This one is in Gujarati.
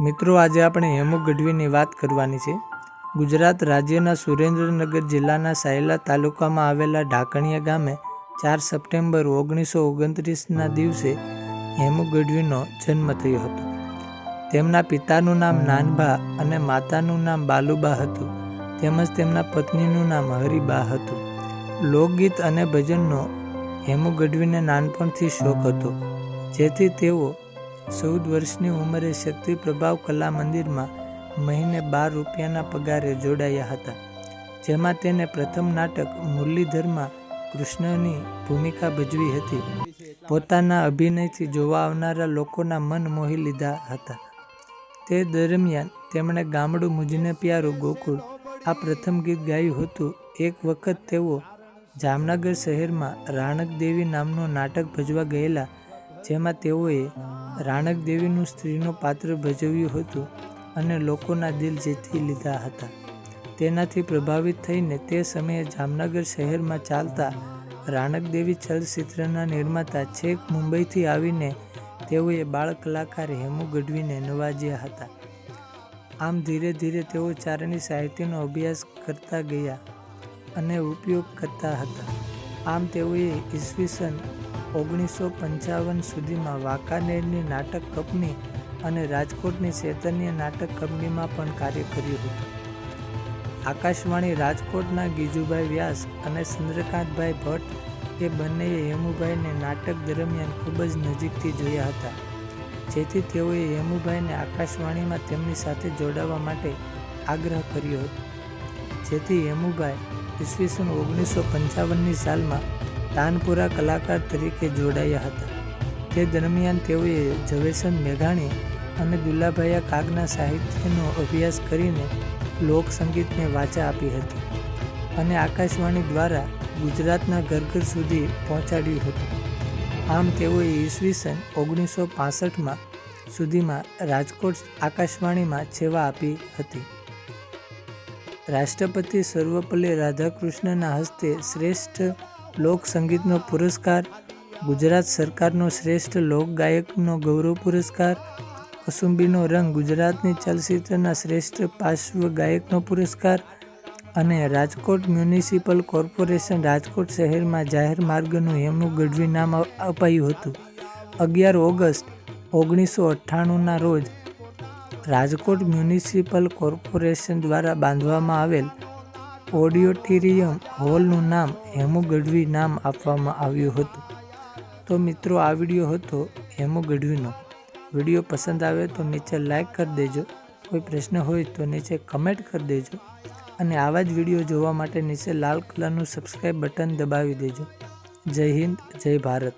મિત્રો, આજે આપણે હેમુ ગઢવીની વાત કરવાની છે. ગુજરાત રાજ્યના સુરેન્દ્રનગર જિલ્લાના સાયલા તાલુકામાં આવેલા ઢાકણિયા ગામે 4 સપ્ટેમ્બર 1929ના દિવસે હેમુ ગઢવીનો જન્મ થયો હતો. તેમના પિતાનું નામ નાનભા અને માતાનું નામ બાલુબા હતું, તેમજ તેમના પત્નીનું નામ હરિબા હતું. લોકગીત અને ભજનનો હેમુ ગઢવીને નાનપણથી શોખ હતો, જેથી તેઓ 14 વર્ષની ઉંમરે શક્તિ પ્રભાવ કલા મંદિરમાં મહિને 12 રૂપિયાના પગારે જોડાયા હતા, જેમાં તેને પ્રથમ નાટક મુરલીધરમાં કૃષ્ણની ભૂમિકા ભજવી હતી. પોતાના અભિનયથી જોવા આવનારા લોકોના મન મોહી લીધા હતા. તે દરમિયાન તેમણે ગામડું મુજને પ્યારું ગોકુળ આ પ્રથમ ગીત ગાયું હતું. એક વખત તેઓ જામનગર શહેરમાં રાણક દેવી નામનું નાટક ભજવા ગયેલા, જેમાં તેઓએ રાણક દેવીનું સ્ત્રીનું પાત્ર ભજવ્યું હતું અને લોકોના દિલ જીતી લીધા હતા. તેનાથી પ્રભાવિત થઈને તે સમયે જામનગર શહેરમાં ચાલતા રાણક દેવી ચલચિત્રના નિર્માતા છેક મુંબઈથી આવીને તેઓએ બાળ કલાકાર હેમુ ગઢવીને નવાજ્યા હતા. આમ ધીરે ધીરે તેઓ ચારણી સાહિત્યનો અભ્યાસ કરતા ગયા અને ઉપયોગ કરતા હતા. આમ તેઓએ ઈસવીસન 1955 સુધીમાં વાંકાનેરની નાટક કંપની અને રાજકોટની ચૈતન્ય નાટક કંપનીમાં પણ કાર્ય કર્યું હતું. આકાશવાણી રાજકોટના ગીજુભાઈ વ્યાસ અને ચંદ્રકાંતભાઈ ભટ્ટ એ બંનેએ હેમુભાઈને નાટક દરમિયાન ખૂબ જ નજીકથી જોયા હતા, જેથી તેઓએ હેમુભાઈને આકાશવાણીમાં તેમની સાથે જોડાવા માટે આગ્રહ કર્યો હતો. જેથી હેમુભાઈ ઈસવીસન 1955ની સાલમાં તાનપુરા કલાકાર તરીકે જોડાયા હતા. તે દરમિયાન તેઓએ ઝવેરચંદ મેઘાણી અને દુલાભાઈ કાગના સાહિત્યનો અભ્યાસ કરીને લોકસંગીતને વાચા આપી હતી અને આકાશવાણી દ્વારા ગુજરાતના ઘર ઘર સુધી પહોંચાડ્યું હતું. આમ તેઓએ ઈસવીસન 1965માં સુધીમાં રાજકોટ આકાશવાણીમાં સેવા આપી હતી. રાષ્ટ્રપતિ સર્વપલ્લી રાધાકૃષ્ણનના હસ્તે શ્રેષ્ઠ લોક સંગીતનો પુરસ્કાર, ગુજરાત સરકારનો શ્રેષ્ઠ લોકગાયકનો ગૌરવ પુરસ્કાર, કસુંબીનો રંગ ગુજરાતની ચલચિત્રના શ્રેષ્ઠ પાર્શ્વ ગાયકનો પુરસ્કાર અને રાજકોટ મ્યુનિસિપલ કોર્પોરેશન રાજકોટ શહેરમાં જાહેર માર્ગનું હેમુ ગઢવી નામ અપાયું હતું. 11 ઓગસ્ટ 1998ના રોજ રાજકોટ મ્યુનિસિપલ કોર્પોરેશન દ્વારા બાંધવામાં આવેલ ઓડિટોરિયમ હોલનું નામ હેમુ ગઢવી નામ આપવામાં આવ્યું હતું. તો મિત્રો, આ વિડીયો હતો હેમુ ગઢવીનો. વિડીયો પસંદ આવે તો નીચે લાઈક કરી દેજો. કોઈ પ્રશ્ન હોય તો નીચે કમેન્ટ કરી દેજો અને આવા જ વિડીયો જોવા માટે નીચે લાલ કલરનું સબસ્ક્રાઈબ બટન દબાવી દેજો. જય હિન્દ, જય ભારત.